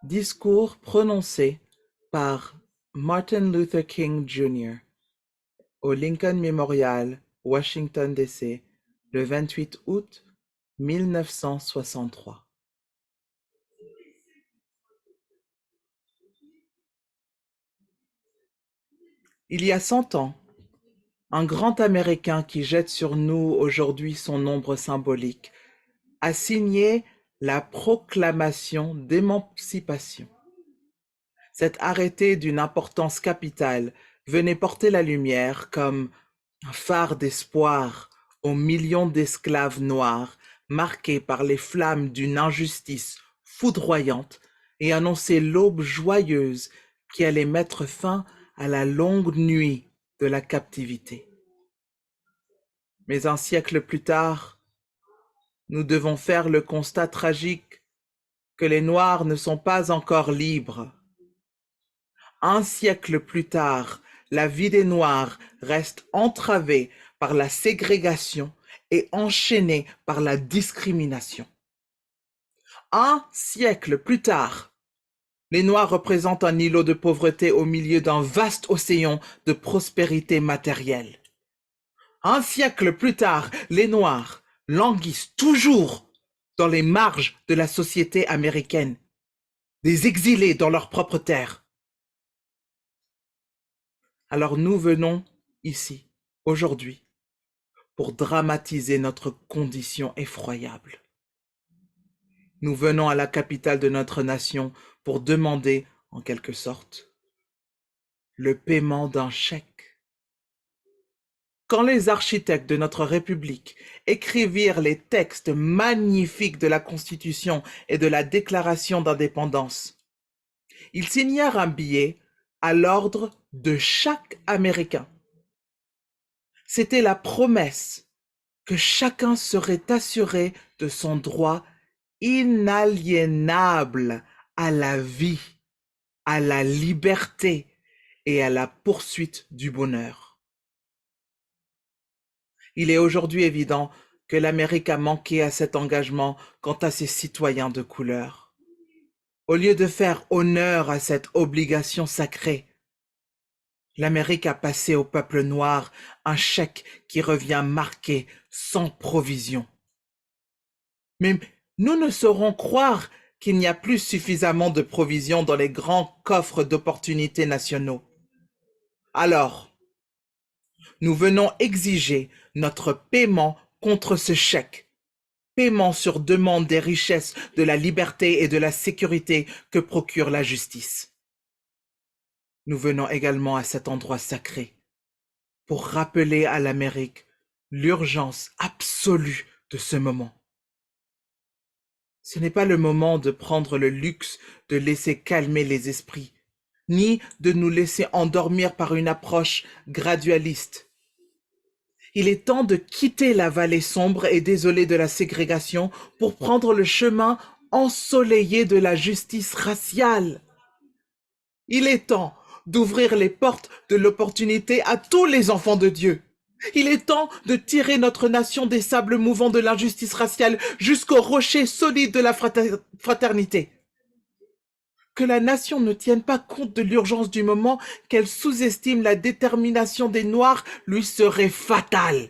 Discours prononcé par Martin Luther King Jr. au Lincoln Memorial, Washington, D.C., le 28 août 1963. Il y a 100 ans, un grand Américain qui jette sur nous aujourd'hui son ombre symbolique a signé la Proclamation d'émancipation. Cet arrêté d'une importance capitale venait porter la lumière comme un phare d'espoir aux millions d'esclaves noirs marqués par les flammes d'une injustice foudroyante et annoncer l'aube joyeuse qui allait mettre fin à la longue nuit de la captivité. Mais un siècle plus tard, nous devons faire le constat tragique que les Noirs ne sont pas encore libres. Un siècle plus tard, la vie des Noirs reste entravée par la ségrégation et enchaînée par la discrimination. Un siècle plus tard, les Noirs représentent un îlot de pauvreté au milieu d'un vaste océan de prospérité matérielle. Un siècle plus tard, les Noirs languissent toujours dans les marges de la société américaine, des exilés dans leur propre terre. Alors nous venons ici, aujourd'hui, pour dramatiser notre condition effroyable. Nous venons à la capitale de notre nation pour demander, en quelque sorte, le paiement d'un chèque. Quand les architectes de notre République écrivirent les textes magnifiques de la Constitution et de la Déclaration d'indépendance, ils signèrent un billet à l'ordre de chaque Américain. C'était la promesse que chacun serait assuré de son droit inaliénable à la vie, à la liberté et à la poursuite du bonheur. Il est aujourd'hui évident que l'Amérique a manqué à cet engagement quant à ses citoyens de couleur. Au lieu de faire honneur à cette obligation sacrée, l'Amérique a passé au peuple noir un chèque qui revient marqué sans provision. Mais nous ne saurons croire qu'il n'y a plus suffisamment de provisions dans les grands coffres d'opportunités nationaux. Alors, nous venons exiger notre paiement contre ce chèque, paiement sur demande des richesses, de la liberté et de la sécurité que procure la justice. Nous venons également à cet endroit sacré pour rappeler à l'Amérique l'urgence absolue de ce moment. Ce n'est pas le moment de prendre le luxe de laisser calmer les esprits, ni de nous laisser endormir par une approche gradualiste. Il est temps de quitter la vallée sombre et désolée de la ségrégation pour prendre le chemin ensoleillé de la justice raciale. Il est temps d'ouvrir les portes de l'opportunité à tous les enfants de Dieu. Il est temps de tirer notre nation des sables mouvants de l'injustice raciale jusqu'au rocher solide de la fraternité. Que la nation ne tienne pas compte de l'urgence du moment, qu'elle sous-estime la détermination des Noirs, lui serait fatale.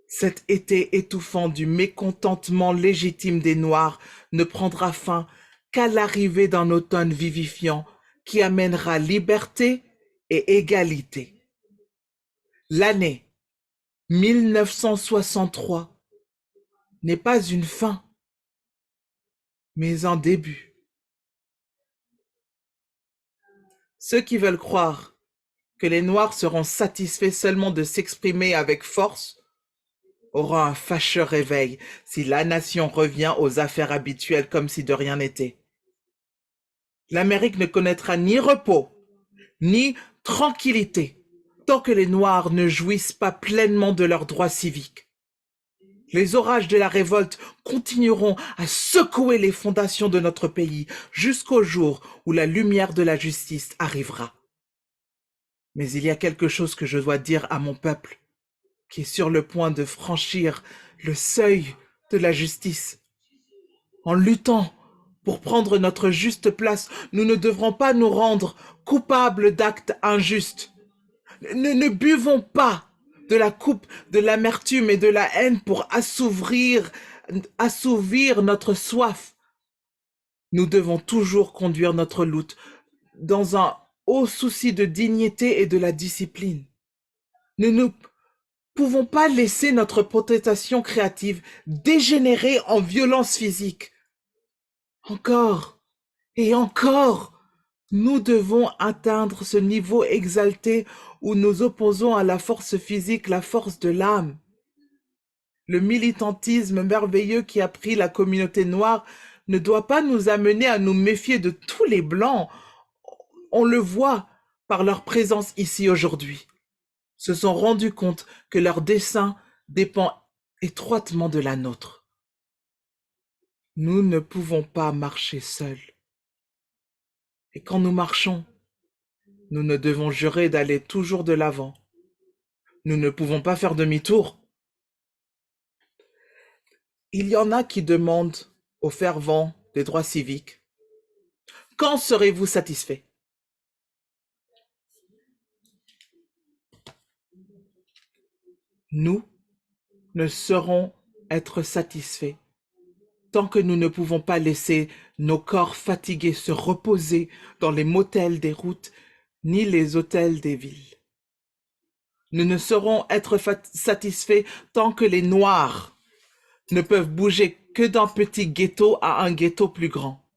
Cet été étouffant du mécontentement légitime des Noirs ne prendra fin qu'à l'arrivée d'un automne vivifiant qui amènera liberté et égalité. L'année 1963 n'est pas une fin, mais un début. Ceux qui veulent croire que les Noirs seront satisfaits seulement de s'exprimer avec force auront un fâcheux réveil si la nation revient aux affaires habituelles comme si de rien n'était. L'Amérique ne connaîtra ni repos, ni tranquillité, tant que les Noirs ne jouissent pas pleinement de leurs droits civiques. Les orages de la révolte continueront à secouer les fondations de notre pays jusqu'au jour où la lumière de la justice arrivera. Mais il y a quelque chose que je dois dire à mon peuple, qui est sur le point de franchir le seuil de la justice. En luttant pour prendre notre juste place. Nous ne devrons pas nous rendre coupables d'actes injustes. Ne buvons pas de la coupe de l'amertume et de la haine pour assouvir notre soif. Nous devons toujours conduire notre lutte dans un haut souci de dignité et de la discipline. Nous ne pouvons pas laisser notre protestation créative dégénérer en violence physique. Encore et encore, nous devons atteindre ce niveau exalté où nous opposons à la force physique la force de l'âme. Le militantisme merveilleux qui a pris la communauté noire ne doit pas nous amener à nous méfier de tous les Blancs. On le voit par leur présence ici aujourd'hui. Se sont rendus compte que leur dessein dépend étroitement de la nôtre. Nous ne pouvons pas marcher seuls. Et quand nous marchons, nous ne devons jurer d'aller toujours de l'avant. Nous ne pouvons pas faire demi-tour. Il y en a qui demandent aux fervents des droits civiques, quand serez-vous satisfaits? Nous ne saurons être satisfaits tant que nous ne pouvons pas laisser nos corps fatigués se reposer dans les motels des routes ni les hôtels des villes. Nous ne saurons être satisfaits tant que les Noirs ne peuvent bouger que d'un petit ghetto à un ghetto plus grand.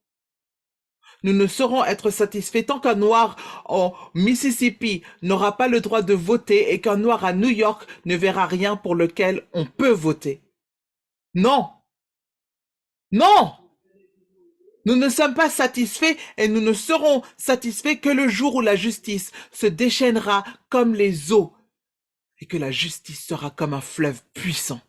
Nous ne saurons être satisfaits tant qu'un Noir au Mississippi n'aura pas le droit de voter et qu'un Noir à New York ne verra rien pour lequel on peut voter. Non! Non! Nous ne sommes pas satisfaits et nous ne serons satisfaits que le jour où la justice se déchaînera comme les eaux et que la justice sera comme un fleuve puissant.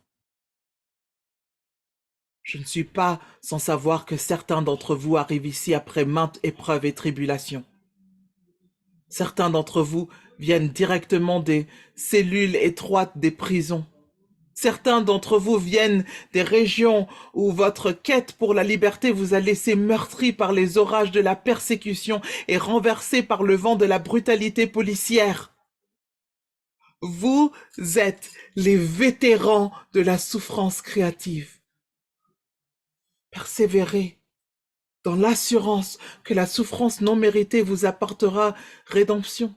Je ne suis pas sans savoir que certains d'entre vous arrivent ici après maintes épreuves et tribulations. Certains d'entre vous viennent directement des cellules étroites des prisons. Certains d'entre vous viennent des régions où votre quête pour la liberté vous a laissé meurtri par les orages de la persécution et renversé par le vent de la brutalité policière. Vous êtes les vétérans de la souffrance créative. Persévérez dans l'assurance que la souffrance non méritée vous apportera rédemption.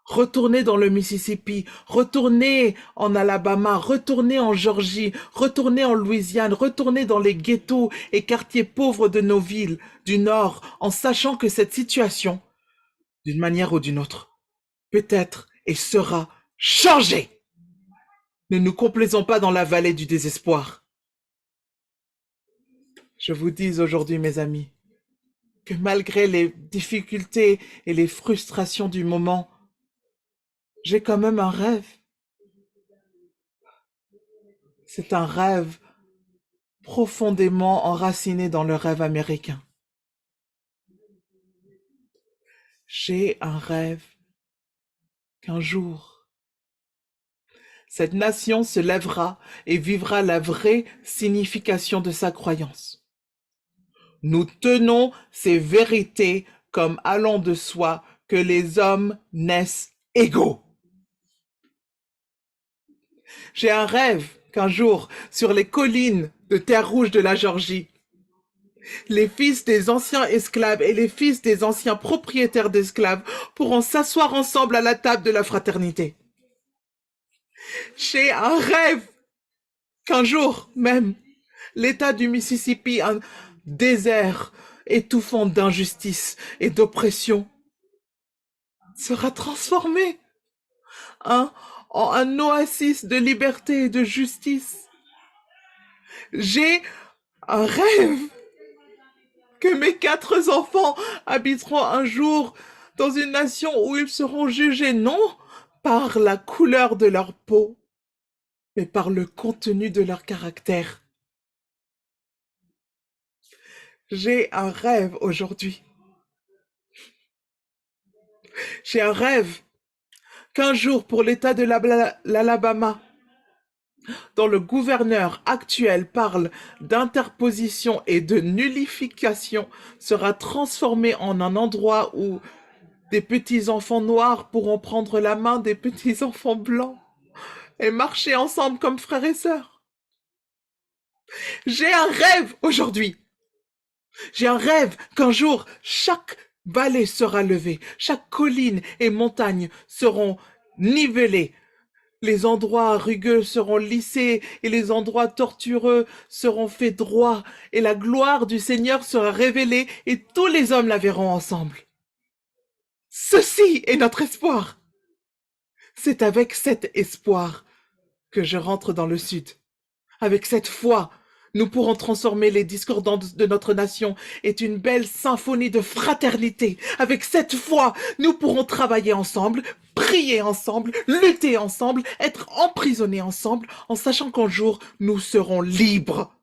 Retournez dans le Mississippi, retournez en Alabama, retournez en Georgie, retournez en Louisiane, retournez dans les ghettos et quartiers pauvres de nos villes du Nord, en sachant que cette situation, d'une manière ou d'une autre, peut être et sera changée. Ne nous complaisons pas dans la vallée du désespoir. Je vous dis aujourd'hui, mes amis, que malgré les difficultés et les frustrations du moment, j'ai quand même un rêve. C'est un rêve profondément enraciné dans le rêve américain. J'ai un rêve qu'un jour, cette nation se lèvera et vivra la vraie signification de sa croyance. Nous tenons ces vérités comme allant de soi que les hommes naissent égaux. J'ai un rêve qu'un jour, sur les collines de terre rouge de la Géorgie, les fils des anciens esclaves et les fils des anciens propriétaires d'esclaves pourront s'asseoir ensemble à la table de la fraternité. J'ai un rêve qu'un jour même, l'État du Mississippi, un désert étouffant d'injustice et d'oppression, sera transformé en un oasis de liberté et de justice. J'ai un rêve que mes 4 enfants habiteront un jour dans une nation où ils seront jugés non par la couleur de leur peau, mais par le contenu de leur caractère. J'ai un rêve aujourd'hui. J'ai un rêve qu'un jour, pour l'État de l'Alabama, dont le gouverneur actuel parle d'interposition et de nullification sera transformé en un endroit où des petits enfants noirs pourront prendre la main des petits enfants blancs et marcher ensemble comme frères et sœurs. J'ai un rêve aujourd'hui. J'ai un rêve qu'un jour, chaque vallée sera levée, chaque colline et montagne seront nivelées, les endroits rugueux seront lissés et les endroits tortueux seront faits droits et la gloire du Seigneur sera révélée et tous les hommes la verront ensemble. Ceci est notre espoir. C'est avec cet espoir que je rentre dans le Sud. Avec cette foi, nous pourrons transformer les discordances de notre nation en une belle symphonie de fraternité. Avec cette foi, nous pourrons travailler ensemble, prier ensemble, lutter ensemble, être emprisonnés ensemble, en sachant qu'un jour, nous serons libres.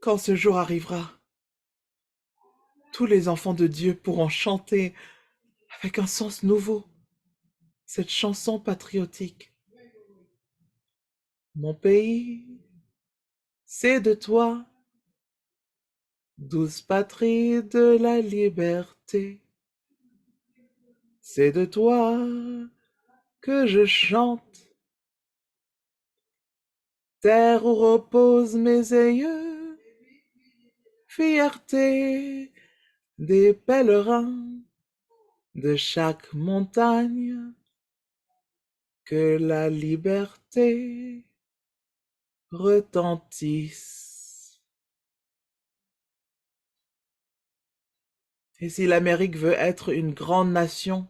Quand ce jour arrivera, tous les enfants de Dieu pourront chanter avec un sens nouveau cette chanson patriotique. Mon pays, c'est de toi, douce patrie de la liberté. C'est de toi que je chante, terre où reposent mes aïeux, fierté des pèlerins de chaque montagne, que la liberté retentisse. Et si l'Amérique veut être une grande nation,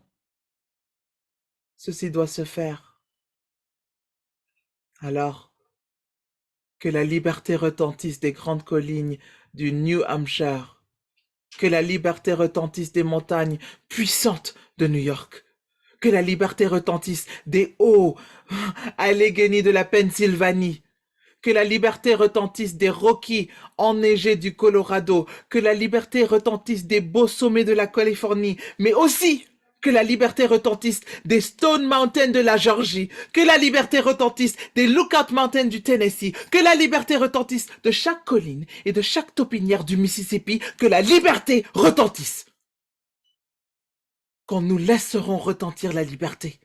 ceci doit se faire. Alors, que la liberté retentisse des grandes collines du New Hampshire, que la liberté retentisse des montagnes puissantes de New York, que la liberté retentisse des hauts Allegheny de la Pennsylvanie, que la liberté retentisse des Rockies enneigés du Colorado, que la liberté retentisse des beaux sommets de la Californie, mais aussi que la liberté retentisse des Stone Mountains de la Georgie, que la liberté retentisse des Lookout Mountains du Tennessee, que la liberté retentisse de chaque colline et de chaque taupinière du Mississippi, que la liberté retentisse. Quand nous laisserons retentir la liberté,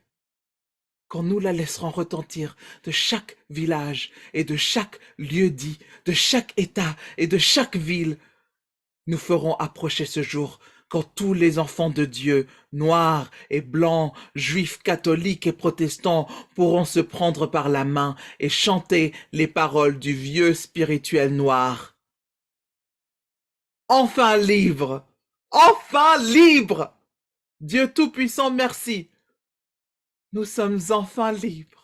quand nous la laisserons retentir de chaque village et de chaque lieu-dit, de chaque État et de chaque ville, nous ferons approcher ce jour quand tous les enfants de Dieu, noirs et blancs, juifs, catholiques et protestants, pourront se prendre par la main et chanter les paroles du vieux spirituel noir. Enfin libre! Enfin libre! Dieu Tout-Puissant, merci! Nous sommes enfin libres.